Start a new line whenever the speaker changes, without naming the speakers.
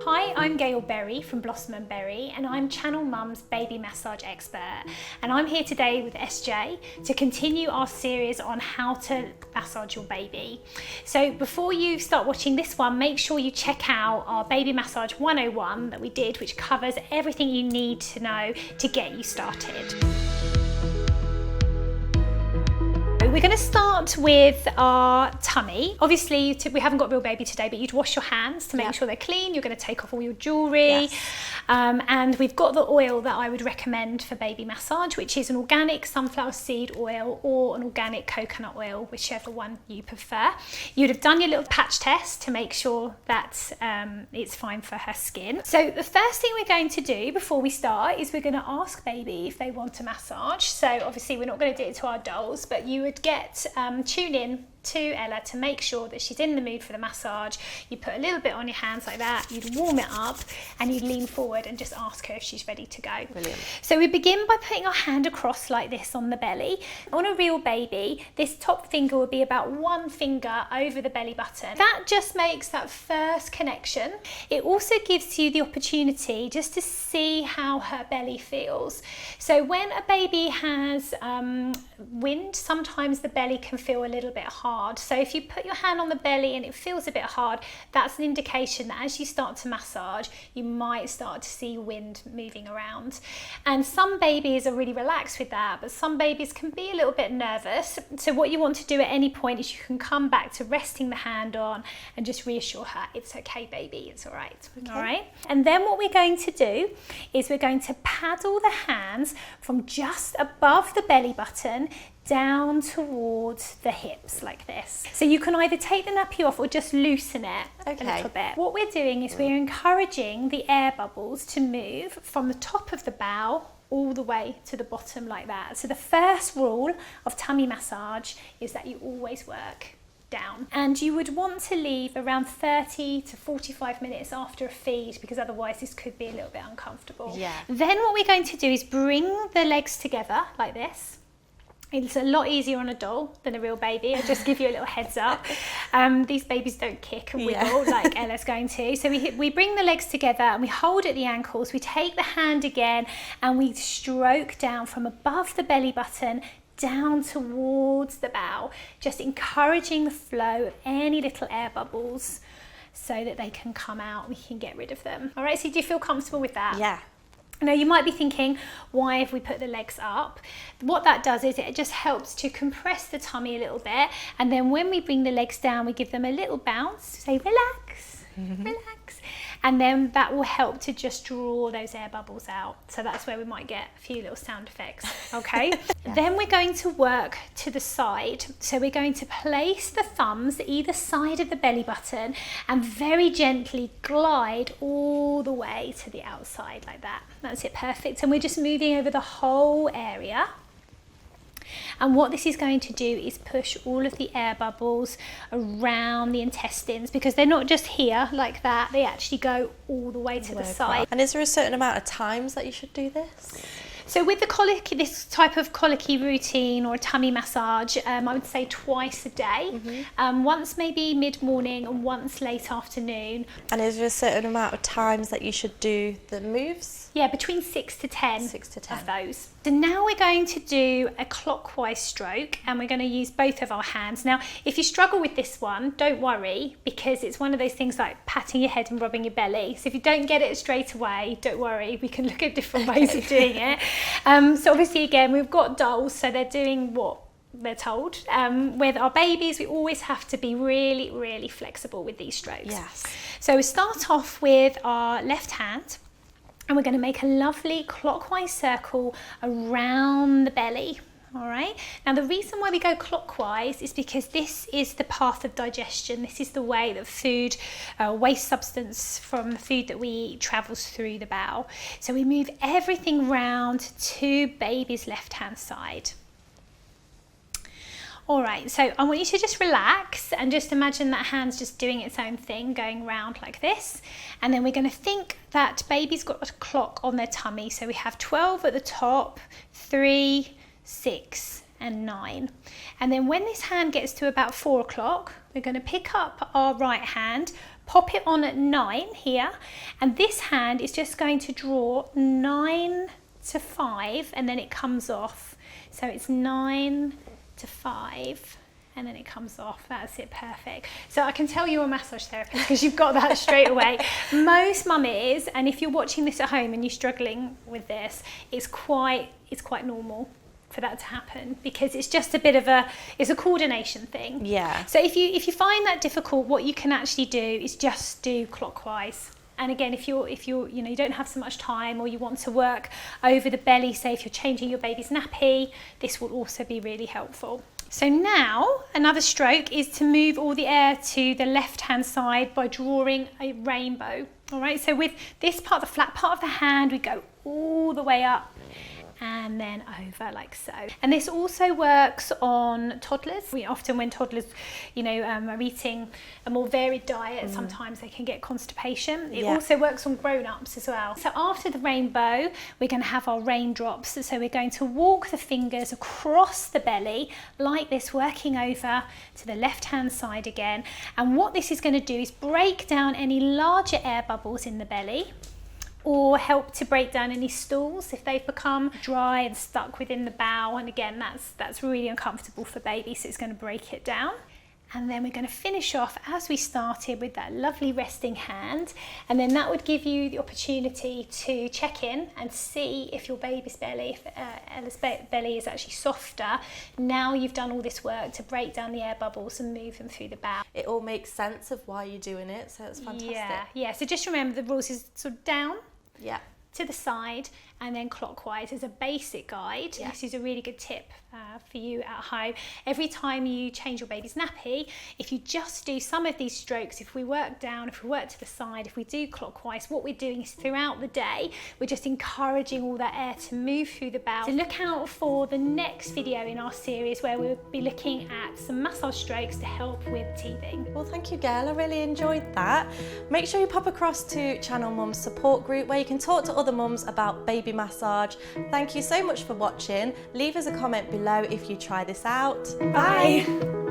Hi, I'm Gail Berry from Blossom and Berry, and I'm Channel Mum's baby massage expert. And I'm here today with SJ to continue our series on how to massage your baby. So before you start watching this one, make sure you check out our Baby Massage 101 that we did, which covers everything you need to know to get you started. We're going to start with our tummy. Obviously, we haven't got real baby today, but you'd wash your hands to make sure they're clean. You're going to take off all your jewellery. Yes. And we've got the oil that I would recommend for baby massage, which is an organic sunflower seed oil or an organic coconut oil, whichever one you prefer. You'd have done your little patch test to make sure that it's fine for her skin. So the first thing we're going to do before we start is we're going to ask baby if they want a massage. So obviously we're not going to do it to our dolls, but you would tune in to Ella to make sure that she's in the mood for the massage. You put a little bit on your hands like that, you'd warm it up, and you'd lean forward and just ask her if she's ready to go. Brilliant. So we begin by putting our hand across like this on the belly. On a real baby, this top finger will be about one finger over the belly button. That just makes that first connection. It also gives you the opportunity just to see how her belly feels. So when a baby has wind, sometimes the belly can feel a little bit hard. So if you put your hand on the belly and it feels a bit hard, that's an indication that as you start to massage, you might start to see wind moving around. And some babies are really relaxed with that, but some babies can be a little bit nervous. So what you want to do at any point is you can come back to resting the hand on and just reassure her, it's okay, baby, it's all right. Okay. All right. And then what we're going to do is we're going to paddle the hands from just above the belly button down towards the hips like this. So you can either take the nappy off or just loosen it a little bit. What we're doing is we're encouraging the air bubbles to move from the top of the bow all the way to the bottom like that. So the first rule of tummy massage is that you always work down, and you would want to leave around 30 to 45 minutes after a feed, because otherwise this could be a little bit uncomfortable. Then what we're going to do is bring the legs together like this. It's a lot easier on a doll than a real baby. I'll just give you a little heads up. These babies don't kick and wiggle like Ella's going to. So we bring the legs together and we hold at the ankles. We take the hand again and we stroke down from above the belly button down towards the bow, just encouraging the flow of any little air bubbles so that they can come out. We can get rid of them. All right, so do you feel comfortable with that?
Yeah.
Now you might be thinking, why have we put the legs up? What that does is it just helps to compress the tummy a little bit, and then when we bring the legs down, we give them a little bounce, say relax, relax, and then that will help to just draw those air bubbles out. So that's where we might get a few little sound effects, okay? Then we're going to work to the side. So we're going to place the thumbs either side of the belly button and very gently glide all the way to the outside like that. That's it, perfect. And we're just moving over the whole area. And what this is going to do is push all of the air bubbles around the intestines, because they're not just here like that, they actually go all the way to the side.
And is there a certain amount of times that you should do this?
So with the colic, this type of colicky routine or a tummy massage, I would say twice a day. Once maybe mid-morning and once late afternoon.
And is there a certain amount of times that you should do the moves?
Yeah, between 6 to 10 of those. So now we're going to do a clockwise stroke, and we're going to use both of our hands. Now, if you struggle with this one, don't worry, because it's one of those things like patting your head and rubbing your belly. So if you don't get it straight away, don't worry, we can look at different ways of doing it. So obviously, again, we've got dolls, so they're doing what they're told. With our babies, we always have to be really, really flexible with these strokes.
Yes.
So we start off with our left hand, and we're going to make a lovely clockwise circle around the belly. All right. Now the reason why we go clockwise is because this is the path of digestion. This is the way that food, waste substance from the food that we eat travels through the bowel. So we move everything round to baby's left hand side. All right, so I want you to just relax and just imagine that hand's just doing its own thing, going round like this. And then we're going to think that baby's got a clock on their tummy. So we have 12 at the top, 3, 6 and 9. And then when this hand gets to about 4 o'clock, we're going to pick up our right hand, pop it on at 9 here, and this hand is just going to draw 9 to 5, and then it comes off. So it's 9 to 5, and then it comes off. That's it, perfect. So I can tell you're a massage therapist because you've got that straight away. Most mummies, and if you're watching this at home and you're struggling with this, it's quite normal for that to happen, because it's just a bit of it's a coordination thing.
Yeah.
So if you find that difficult, what you can actually do is just do clockwise. And again, if you're you don't have so much time, or you want to work over the belly, say if you're changing your baby's nappy, this will also be really helpful. So now another stroke is to move all the air to the left hand side by drawing a rainbow. All right, so with this part, the flat part of the hand, we go all the way up and then over like so. And this also works on toddlers. Often when toddlers are eating a more varied diet, sometimes they can get constipation. It also works on grown-ups as well. So after the rainbow, we're going to have our raindrops. So we're going to walk the fingers across the belly like this, working over to the left hand side again. And what this is going to do is break down any larger air bubbles in the belly, or help to break down any stools if they've become dry and stuck within the bowel. And again, that's really uncomfortable for babies, so it's going to break it down. And then we're going to finish off as we started with that lovely resting hand, and then that would give you the opportunity to check in and see if your baby's belly, if Ella's belly is actually softer. Now you've done all this work to break down the air bubbles and move them through the bowel.
It all makes sense of why you're doing it, so it's fantastic.
Yeah. So just remember the rules is sort of down,
to
the side, and then clockwise as a basic guide. This is a really good tip for you at home. Every time you change your baby's nappy, if you just do some of these strokes, if we work down, if we work to the side, if we do clockwise, what we're doing is throughout the day, we're just encouraging all that air to move through the bowel. So look out for the next video in our series where we'll be looking at some massage strokes to help with teething.
Well, thank you, Gail. I really enjoyed that. Make sure you pop across to Channel Mum's support group where you can talk to other mums about baby massage. Thank you so much for watching. Leave us a comment below if you try this out.
Bye.